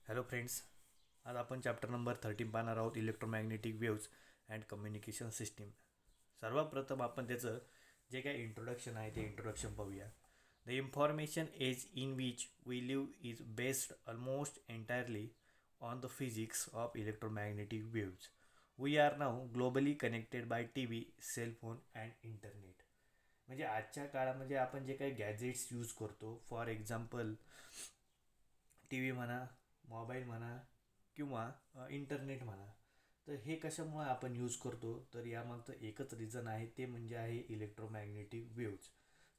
Hello friends, आज आपण chapter number 13 पाहणार आहोत electromagnetic waves and communication system. सर्वप्रथम आपण त्याचं जे काही इंट्रोडक्शन आहे ते इंट्रोडक्शन पाहूया. The information age in which we live is based almost entirely on the physics of electromagnetic waves. We are now globally connected by T V, cellphone and internet. म्हणजे आजच्या काळामध्ये आपण जे काही गॅजेट्स यूज करतो, for example T V म्हणा, mobile म्हणा किंवा इंटरनेट म्हणा, तर हे कशामुळे आपण यूज करतो, तर यामागचं एकच रिझन आहे, ते म्हणजे आहे इलेक्ट्रोमॅग्नेटिक वेव्ज.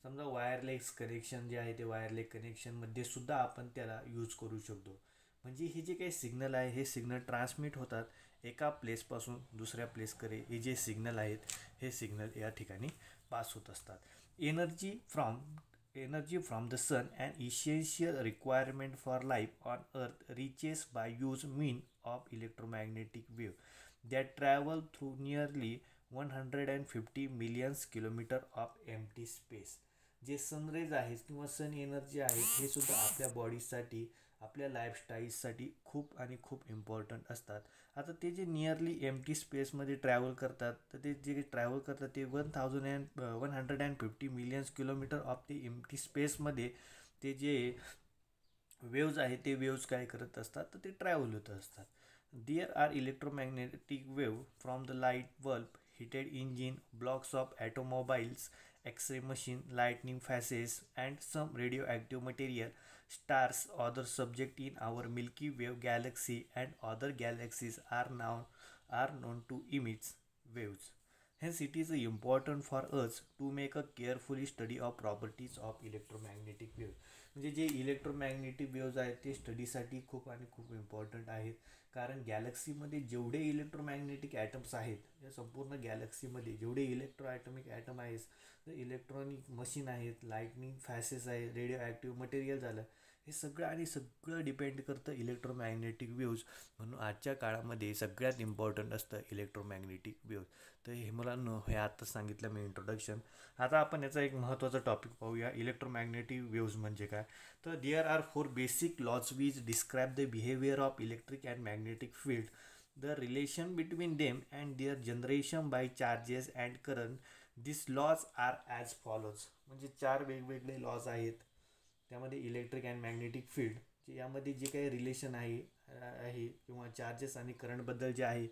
समजा वायरलेस कनेक्शन जे आहे ते वायरलेस कनेक्शनमध्ये सुद्धा आपण त्याला यूज करू शकतो. म्हणजे हे जे काही सिग्नल आहे हे सिग्नल ट्रान्समिट होतात एका प्लेसपासून दुसऱ्या प्लेसकडे. हे जे सिग्नल आहेत हे सिग्नल या ठिकाणी पास होत असतात. Energy from the sun, an essential requirement for life on earth, reaches by use mean of electromagnetic wave that travel through nearly 150 million kilometre of empty space. जे सनरेज आहेत किंवा sun energy आहेत हे सुद्धा आपल्या बॉडीसाठी, आपल्या लाईफस्टाईलसाठी खूप आणि खूप इम्पॉर्टंट असतात. आता ते जे नियरली एम्प्टी स्पेसमध्ये ट्रॅव्हल करतात, तर ते जे ट्रॅव्हल करतात ते 1,150 किलोमीटर ऑफ ते एम्प्टी स्पेसमध्ये ते जे वेव्ज आहेत ते वेव्ज काय करत असतात, तर ते ट्रॅव्हल होत असतात. There are electromagnetic wave from the light bulb, heated engine, blocks of automobiles, X-ray machine, lightning flashes, and some radioactive material. Stars, other subject in our Milky Way galaxy and other galaxies are known to emit waves. Hence, it is important for us to make a carefully study of properties of electromagnetic waves. म्हणजे जे electromagnetic waves आहेत ते स्टडीसाठी खूप आणि खूप important आहेत. कारण गॅलेक्सीमध्ये जेवढे इलेक्ट्रोमॅग्नेटिक ॲटम्स आहेत, या संपूर्ण गॅलेक्सीमध्ये जेवढे इलेक्ट्रो ॲटॉमिक ॲटम आहेत, इलेक्ट्रॉनिक मशीन आहेत, लाईटनिंग फॅसेस आहेत, रेडिओ ॲक्टिव्ह मटेरियल झालं, हे सगळं आणि सगळं डिपेंड करतं इलेक्ट्रोमॅग्नेटिक वेव्ज. म्हणून आजच्या काळामध्ये सगळ्यात इम्पॉर्टंट असतं इलेक्ट्रोमॅग्नेटिक वेव्ज. तर हे मला हे आत्ताच सांगितलं मी इंट्रोडक्शन. आता आपण याचा एक महत्त्वाचा टॉपिक पाहूया, इलेक्ट्रोमॅग्नेटिक वेव्ज म्हणजे काय. तर there are 4 basic laws which describe the behaviour of electric and magnetic field, the relation between them and their generation by charges and current. This laws are as follows. म्हणजे 4 वेगवेगळे lodge आहेत त्यामध्ये electric and magnetic field यामध्ये जे काही relation आहे किंवा charges आणि करंटबद्दल जे आहे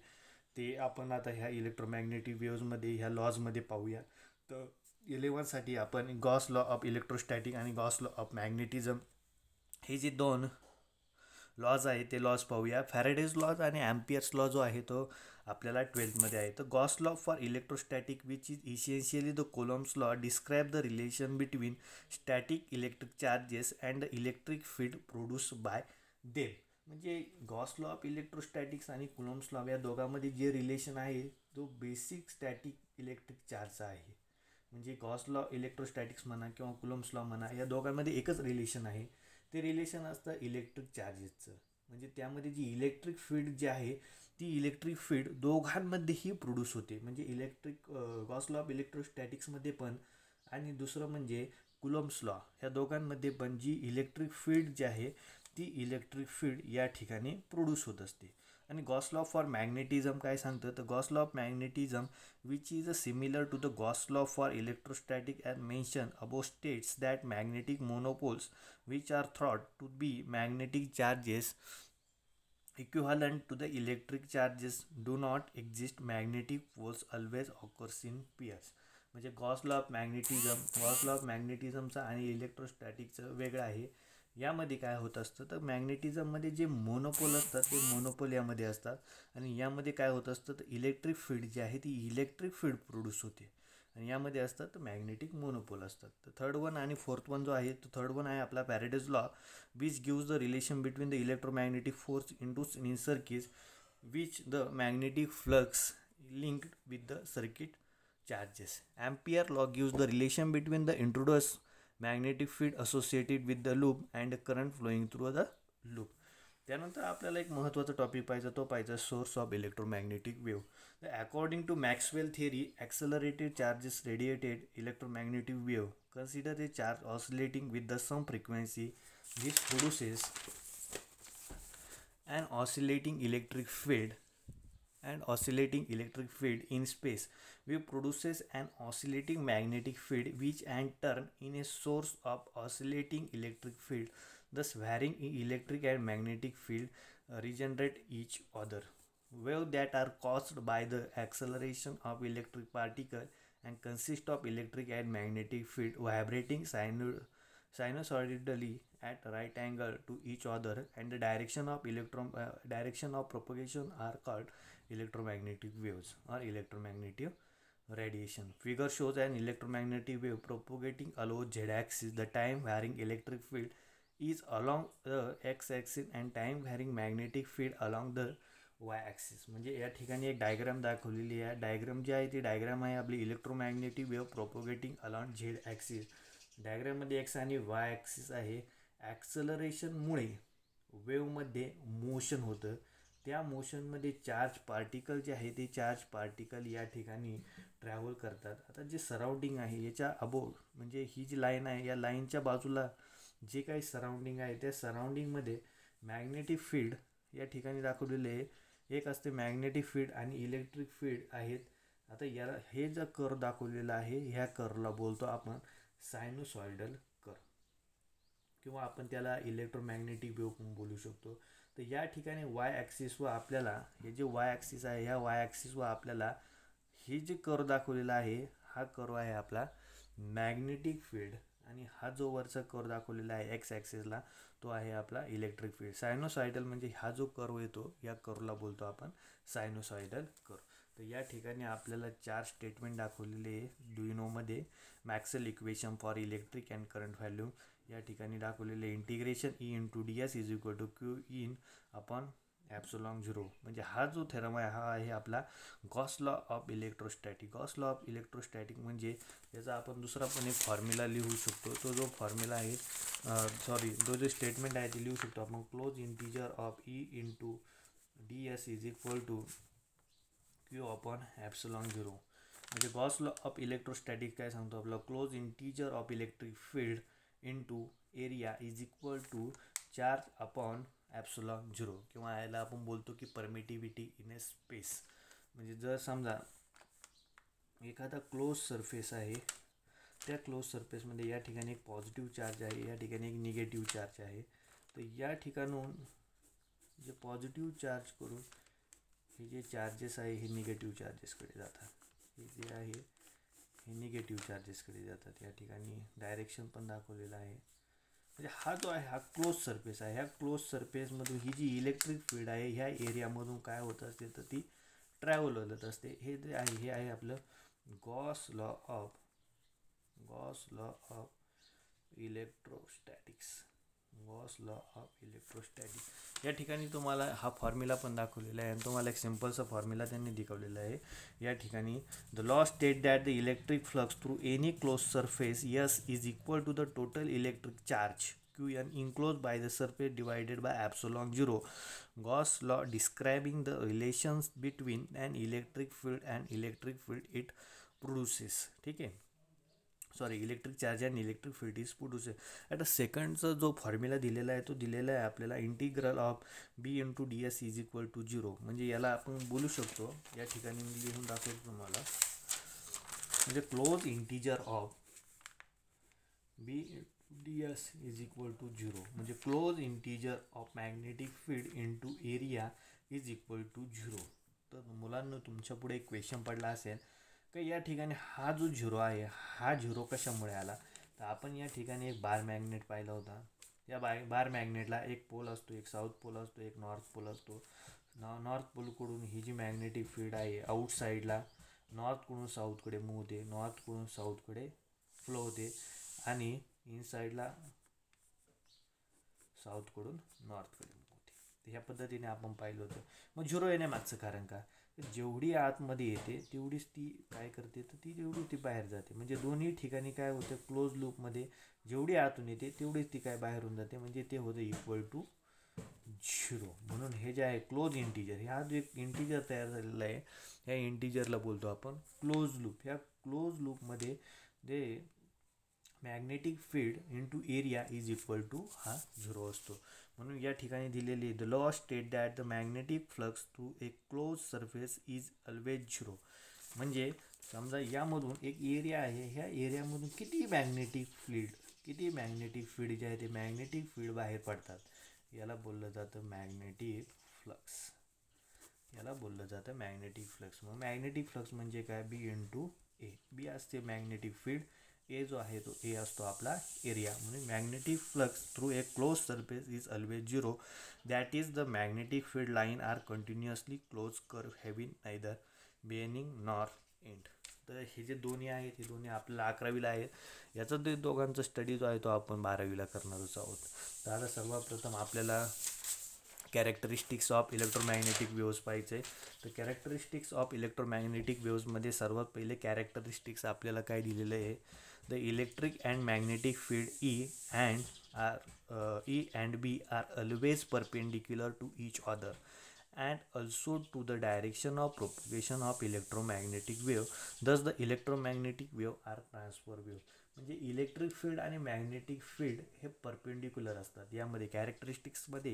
ते आपण आता ह्या इलेक्ट्रोमॅग्नेटिक वेव्जमध्ये ह्या लॉजमध्ये पाहूया. तर 11साठी आपण गॉस लॉ ऑफ इलेक्ट्रोस्टॅटिक आणि गॉस लॉ ऑफ मॅग्नेटिझम हे जे 2 लॉज आहे ते लॉज पाहूया. फॅरेडेज लॉज आणि ॲम्पियर्स लॉ जो आहे तो आपल्याला 12th आहे. तर Gauss law for electrostatic which is essentially the Coulomb's law describe the relation between static electric charges and the electric field produce by them. म्हणजे गॉस लॉ ऑफ इलेक्ट्रोस्टॅटिक्स आणि coulombs law या दोघांमध्ये जे relation आहे तो basic static electric चार्जचा आहे. म्हणजे गॉस लॉ इलेक्ट्रोस्टॅटिक्स म्हणा किंवा कुलम्स लॉ म्हणा, या दोघांमध्ये एकच रिलेशन आहे. ते रिलेशन असतं इलेक्ट्रिक चार्जेसचं. म्हणजे त्यामध्ये जी इलेक्ट्रिक फील्ड जी आहे ती इलेक्ट्रिक फील्ड दोघांमध्येही प्रोड्यूस होते. म्हणजे इलेक्ट्रिक गॉस लॉ ऑफ इलेक्ट्रोस्टॅटिक्समध्ये पण आणि दुसरं म्हणजे कुलम्स लॉ, ह्या दोघांमध्ये पण जी इलेक्ट्रिक फील्ड जी आहे ती इलेक्ट्रिक फील्ड या ठिकाणी प्रोड्यूस होत असते. आणि गॉस लॉ फॉर मॅग्नेटिझम काय सांगतं, तर Gauss law of magnetism which is similar to the Gauss law for electrostatic as mentioned above states that magnetic monopoles which are thought to be magnetic charges equivalent to the electric charges do not exist. Magnetic poles always occurs in pairs. म्हणजे Gauss law of मॅग्नेटिझमचा आणि इलेक्ट्रोस्टॅटिकचं वेगळं आहे. यामध्ये काय होत असतं, तर मॅग्नेटिझममध्ये जे मोनोपोल असतात ते मोनोपोल यामध्ये असतात आणि यामध्ये काय होत असतं, तर इलेक्ट्रिक फील्ड जी आहे ती इलेक्ट्रिक फील्ड प्रोड्यूस होते आणि यामध्ये असतात तर मॅग्नेटिक मोनोपोल असतात. तर 3rd वन आणि 4th वन जो आहे तो 3rd वन आहे आपला Faraday's law which gives the relation between the electromagnetic force into in circuit which the magnetic flux linked with the circuit charges. Ampere law gives the relation between the introduced magnetic field associated with the loop and current flowing through the loop. त्यानंतर आपल्याला एक महत्त्वाचा topic पाहिजे, तो पाहिजे source of electromagnetic wave. तर according to Maxwell theory, accelerated charges radiated electromagnetic wave consider a charge oscillating with the some frequency which produces an oscillating electric field in space wave produces an oscillating magnetic field which in turn in a source of oscillating electric field, thus varying electric and magnetic field regenerate each other. Waves that are caused by the acceleration of electric particle and consist of electric and magnetic field vibrating sinusoidally at right angle to each other, and the direction of propagation are called electromagnetic waves or electromagnetic radiation. Figure shows an electromagnetic wave propagating along z-axis. The time varying electric field is along the x-axis and time varying magnetic field along the Y axis. म्हणजे या ठिकाणी एक diagram दाखवलेली आहे. Diagram जी आहे ती diagram आहे आपली electromagnetic wave propagating along Z axis. डायग्राममध्ये एक्स आणि वाय ॲक्सिस आहे. ॲक्सलरेशनमुळे वेव्हमध्ये मोशन होतं. त्या मोशनमध्ये चार्ज पार्टिकल जे आहे ते चार्ज पार्टिकल या ठिकाणी ट्रॅव्हल करतात. आता जे सराउंडिंग आहे याच्या अबोव म्हणजे ही जी लाईन आहे या लाईनच्या बाजूला जे काही सराउंडिंग आहे त्या सराउंडिंगमध्ये मॅग्नेटिक फील्ड या ठिकाणी दाखवलेले आहे. एक असते मॅग्नेटिक फील्ड आणि इलेक्ट्रिक फील्ड आहेत. आता याला हे जर कर्व दाखवलेला आहे ह्या कर्वला बोलतो आपण सायनोसॉइडल कर्व किंवा आपण त्याला इलेक्ट्रोमॅग्नेटिक वेव्ह पण बोलू शकतो. तर या ठिकाणी वाय ॲक्सिसवर आपल्याला हे जे वाय ॲक्सिस आहे ह्या वाय ॲक्सिसवर आपल्याला हे जे कर्व दाखवलेला आहे हा कर्व आहे आपला मॅग्नेटिक फील्ड आणि हा जो वरचा कर्व दाखवलेला आहे एक्स ॲक्सिसला तो आहे आपला इलेक्ट्रिक फील्ड. सायनोसॉइडल म्हणजे हा जो कर्व येतो या कर्वला बोलतो आपण सायनोसॉइडल कर्व. तर या ठिकाणी आपल्याला 4 स्टेटमेंट दाखवलेले आहे ड्युइनोमध्ये. Maxwell equation for electric and current value या ठिकाणी दाखवलेले integration E into D S is equal to Q in upon epsilon 0. म्हणजे हा जो थेरम आहे हा आहे आपला Gauss law of electrostatic. Gauss law of electrostatic म्हणजे याचा आपण दुसरा पण एक फॉर्म्युला लिहू शकतो. तो जो फॉर्म्युला आहे तो जो स्टेटमेंट आहे ते लिहू शकतो आपण close integer of E into D S is equal to Q upon epsilon 0. म्हणजे गॉस लॉ ऑफ इलेक्ट्रोस्टॅटिक काय सांगतो आपला close integer of electric field into area is equal to charge upon epsilon 0 किंवा याला आपण बोलतो की परमिटिव्हिटी इन ए स्पेस. म्हणजे जर समजा एखादा क्लोज सरफेस आहे त्या क्लोज सरफेसमध्ये या ठिकाणी एक पॉझिटिव्ह चार्ज आहे या ठिकाणी एक निगेटिव्ह चार्ज आहे. तर या ठिकाणून जे पॉझिटिव्ह चार्ज करून हे जे चार्जेस आहे हे निगेटिव्ह चार्जेसकडे जातात. हे जे आहे हे निगेटिव्ह चार्जेसकडे जातात. या ठिकाणी डायरेक्शन पण दाखवलेलं आहे. म्हणजे हा जो आहे हा क्लोज सरफेस आहे. ह्या क्लोज सरफेसमधून ही जी इलेक्ट्रिक फील्ड आहे ह्या एरियामधून काय होत असते तर ती ट्रॅव्हल होत असते. हे जे आहे हे आहे आपलं Gauss law of electrostatics. Gauss law of electrostatics या ठिकाणी तुम्हाला हा फॉर्म्युला पण दाखवलेला आहे आणि तुम्हाला एक सिम्पलचा फॉर्म्युला त्यांनी दाखवलेला आहे. या ठिकाणी the law state that the electric flux through any close surface S is equal to the total electric charge Qn enclosed by the surface divided by epsilon 0. Gauss law describing the relations between an electric field and electric field it produces. ठीक आहे. Sorry electric charge and electric field is produces. आता सेकंडचा जो formula दिलेला आहे तो दिलेला आहे आपल्याला integral of B into D S is equal to 0. म्हणजे याला आपण बोलू शकतो या ठिकाणी मी लिहून दाखवतो तुम्हाला. म्हणजे close integer of B D S is equal to 0 म्हणजे close integer of magnetic field into area is equal to 0. तर मुलांना तुमच्या पुढे एक क्वेश्चन पडला असेल की या ठिकाणी हा जो 0 आहे हा 0 कशामुळे आला. तर आपण या ठिकाणी एक बार मॅग्नेट पाहिला होता. या बार मॅग्नेटला एक पोल असतो, एक साऊथ पोल असतो, एक नॉर्थ पोल असतो. नॉर्थ पोलकडून ही जी मॅग्नेटिक फील्ड आहे आउटसाईडला नॉर्थकडून साऊथकडे मूव्ह होते, नॉर्थकडून साऊथकडे फ्लो होते आणि इनसाईडला साऊथकडून नॉर्थकडे मूव्ह होते. तर ह्या पद्धतीने आपण पाहिलं होतं. मग 0 येण्यामागचं कारण का, जेवढी आतमध्ये येते तेवढीच ती काय करते तर तेवढी ती बाहेर जाते. म्हणजे दोन्ही ठिकाणी काय होतं क्लोज लूपमध्ये जेवढी आतून येते तेवढीच ती काय बाहेरून जाते. म्हणजे ते होतं इक्वल टू 0. म्हणून हे जे आहे क्लोज इंटिजर हा जो एक इंटिजर तयार झालेला आहे ह्या इंटिजरला बोलतो आपण क्लोज लूप. ह्या क्लोज लूपमध्ये जे magnetic field into area is equal to हा 0 असतो. म्हणून या ठिकाणी दिलेली the law state that the magnetic flux through a close surface is always 0. म्हणजे समजा यामधून एक एरिया आहे, ह्या एरियामधून किती मॅग्नेटिक फील्ड जे आहे ते मॅग्नेटिक फील्ड बाहेर पडतात, याला बोललं जातं मॅग्नेटिक फ्लक्स. मग मॅग्नेटिक फ्लक्स म्हणजे काय, बी इंटू ए. बी असते मॅग्नेटिक फील्ड, ए जो आहे तो ए असतो आपला एरिया. म्हणून magnetic flux through a close surface is always 0. That is the magnetic field line are continuously close curve having neither beginning nor end. तर हे जे दोन्ही आहेत हे दोन्ही आपल्याला 11वीला आहेत. याचा ते दोघांचा स्टडी जो आहे तो आपण 12वीला करणारच आहोत. तर आता सर्वप्रथम आपल्याला कॅरेक्टरिस्टिक्स ऑफ इलेक्ट्रोमॅग्नेटिक वेव्स पाहिजे. तर कॅरेक्टरिस्टिक्स ऑफ इलेक्ट्रोमॅग्नेटिक वेव्समध्ये सर्वात पहिले कॅरेक्टरिस्टिक्स आपल्याला काय दिलेलं आहे, the electric and magnetic field E and B are always perpendicular to each other and also to the direction of propagation of electromagnetic wave. Thus the electromagnetic wave are transfer wave. म्हणजे electric field आणि magnetic field हे perpendicular असतात. यामध्ये कॅरेक्टरिस्टिक्समध्ये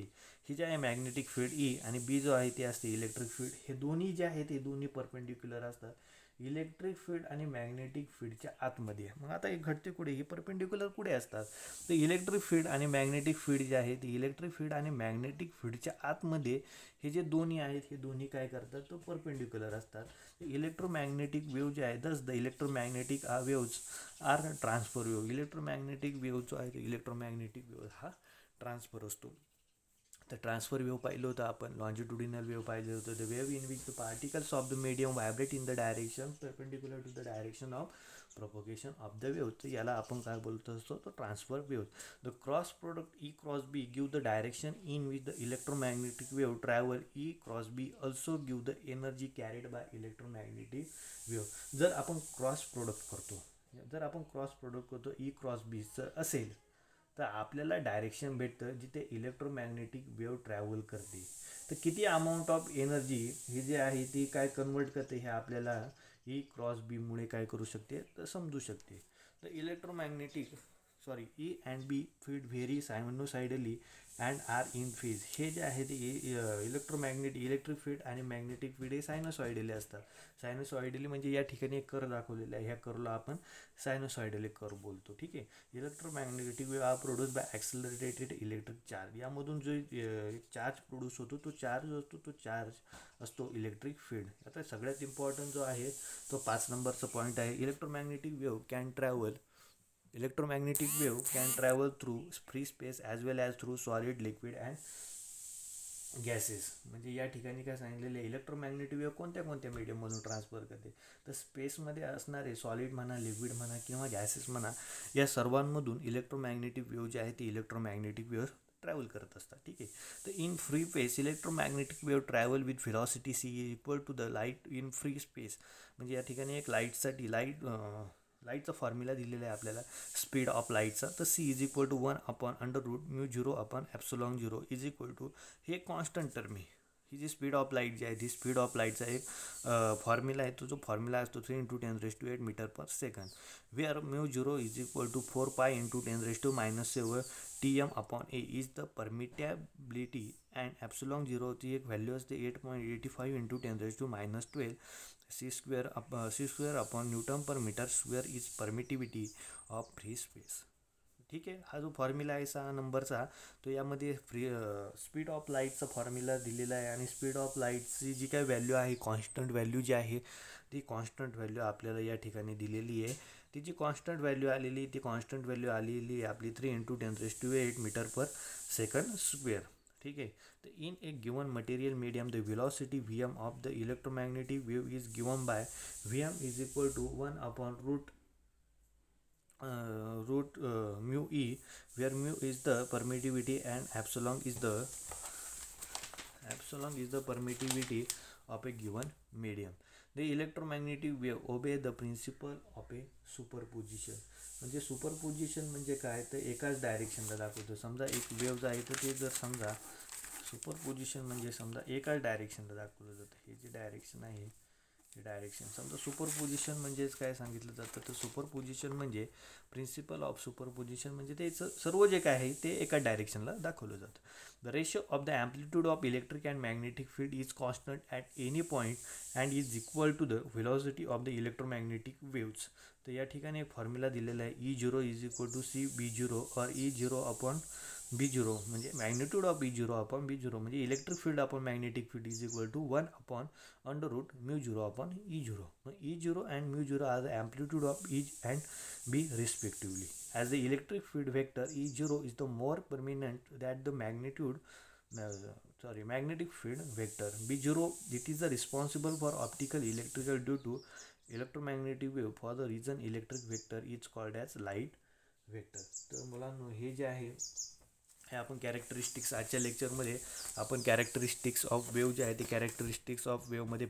ही जे आहे magnetic field E आणि बी जो आहे ते असते इलेक्ट्रिक फील्ड, हे दोन्ही जे आहे ते दोन्ही परपेंडिक्युलर असतात इलेक्ट्रिक फील्ड आणि मॅग्नेटिक फील्डच्या आतमध्ये. मग आता एक घडते कुठे, हे परपेंडिक्युलर कुठे असतात, तर इलेक्ट्रिक फील्ड आणि मॅग्नेटिक फील्ड जे आहे ते इलेक्ट्रिक फील्ड आणि मॅग्नेटिक फील्डच्या आतमध्ये हे जे दोन्ही आहेत हे दोन्ही काय करतात, तो परपेंडिक्युलर असतात. इलेक्ट्रोमॅग्नेटिक वेव्ह जे आहे, thus the electromagnetic waves are transfer wave. Electromagnetic wave जो आहे तो इलेक्ट्रोमॅग्नेटिक वेव्ह हा ट्रान्सफर असतो. तर ट्रान्सफर वेव्ह पाहिलं होतं आपण, लॉन्जिट्युडिनल वेव्ह पाहिलं होतं. The wave in which the particles of the medium vibrate in the direction perpendicular to the direction of propagation of the wave. तर याला आपण काय बोलतो असतो, तो transfer wave. The cross product E cross B give the direction in which the electromagnetic wave travel. E cross B also give the energy carried by electromagnetic wave. जर आपण cross product करतो ई क्रॉस बी जर असेल तर आपल्याला direction भेटतं जिथे electromagnetic wave travel करते. तर किती अमाऊंट ऑफ एनर्जी ही जे आहे ती काय कन्वर्ट करते हे आपल्याला ई क्रॉस बीमुळे काय करू शकते, तर समजू शकते. तर E and B field vary sinusoidally and are in phase. हे जे आहे ते इलेक्ट्रिक फील्ड आणि मॅग्नेटिक फील्ड हे सायनोसॉइडली असतात. सायनोसॉइडली म्हणजे या ठिकाणी एक कर्व दाखवलेला आहे, ह्या कर्वला आपण सायनोसॉइडली कर्व बोलतो. ठीक आहे. Electromagnetic wave are produce by accelerated electric charge. यामधून जो चार्ज प्रोड्यूस होतो तो चार्ज असतो इलेक्ट्रिक फील्ड. आता सगळ्यात इम्पॉर्टंट जो आहे तो 5 नंबरचा पॉईंट आहे. Electromagnetic wave can travel through free space as well as through solid, liquid and gases. म्हणजे या ठिकाणी काय सांगितलेलं आहे, इलेक्ट्रोमॅग्नेटिक वेव्ह कोणत्या मीडियममधून ट्रान्सफर करते, तर स्पेसमध्ये असणारे सॉलिड म्हणा, लिक्विड म्हणा किंवा गॅसेस म्हणा, या सर्वांमधून इलेक्ट्रोमॅग्नेटिक वेव्ह जे आहे ती इलेक्ट्रोमॅग्नेटिक वेव्ह ट्रॅव्हल करत असतात. ठीक आहे. तर in free space electromagnetic wave travel with velocity C is equal to the light in free space. म्हणजे या ठिकाणी एक लाईटचा फॉर्म्युला दिलेला आहे आपल्याला, स्पीड ऑफ लाईटचा. तर C is equal to 1/√μ0/ε0 is equal to, हे कॉन्स्टंट टर्म आहे. ही जी स्पीड ऑफ लाईट जी आहे ती स्पीड ऑफ लाईटचा एक फॉर्म्युला आहे. तो जो फॉर्म्युला असतो 3 × 10⁸ metre per second. Where μ0 is equal to 4π × 10⁻⁷ Tm/A is the permeability and ε0 ची एक व्हॅल्यू असते 8.85 × 10⁻12 c²/Nm/m² is permittivity of free space. ठीक आहे. हा जो फॉर्म्युला आहे 6 नंबरचा, तो यामध्ये स्पीड ऑफ लाईटचा फॉर्म्युला दिलेला आहे आणि स्पीड ऑफ लाईटची जी काय व्हॅल्यू आहे, कॉन्स्टंट व्हॅल्यू जी आहे ती कॉन्स्टंट व्हॅल्यू आपल्याला या ठिकाणी दिलेली आहे. ती जी कॉन्स्टंट व्हॅल्यू आलेली आहे आपली 3 × 10⁸ मीटर/सेकंड². ठीक आहे. तर in a given material medium the velocity Vm of the electromagnetic wave is given by Vm is equal to 1/√μe, where mu is the permittivity and epsilon is the permittivity of a given medium. The electromagnetic wave obey the principle of a superposition. म्हणजे superposition म्हणजे काय, तर एकाच डायरेक्शनला दाखवतो. समजा एक wave आहे तर ते जर समजा सुपरपोजिशन म्हणजे समजा एकाच डायरेक्शनला दाखवलं जातं. हे जे डायरेक्शन आहे डायरेक्शन. समजा सुपरपोजिशन म्हणजेच काय सांगितलं जातं, तर सुपरपोजिशन म्हणजे प्रिन्सिपल ऑफ सुपरपोजिशन म्हणजे त्याचं सर्व जे काय आहे ते एका डायरेक्शनला दाखवलं जातं. The ratio of the amplitude of electric and magnetic field is constant at any point and is equal to the velocity of the electromagnetic waves. तर या ठिकाणी एक फॉर्म्युला दिलेला आहे, E0 is equal to CB0 और E0 upon B0 म्हणजे magnitude of E0 upon B0 म्हणजे electric field upon magnetic field is equal to 1 upon under root mu 0 upon E0. Now, E0 and mu 0 are the amplitude of each and B respectively. As the electric field vector E0 is the more permanent that the magnetic field vector B0, it is the responsible for optical electrical due to electromagnetic wave. For the reason electric vector is called as light vector. तर मुलांनो हे जे आहे हे आपण characteristics आजच्या लेक्चरमध्ये आपण कॅरेक्टरिस्टिक्स ऑफ वेव जे आहे ते कॅरेक्टरिस्टिक्स ऑफ वेवमध्ये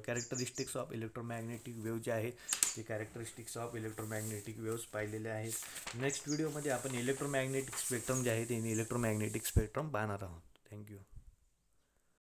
कॅरेक्टरिस्टिक्स ऑफ इलेक्ट्रोमॅग्नेटिक वेव जे आहे ते कॅरेक्टरिस्टिक्स ऑफ इलेक्ट्रोमॅग्नेटिक वेव्स पाहिलेले आहेत. नेक्स्ट व्हिडिओमध्ये आपण इलेक्ट्रोमॅग्नेटिक स्पेक्ट्रम जे आहे ते इलेक्ट्रोमॅग्नेटिक स्पेक्ट्रम पाहणार आहोत. थँक्यू.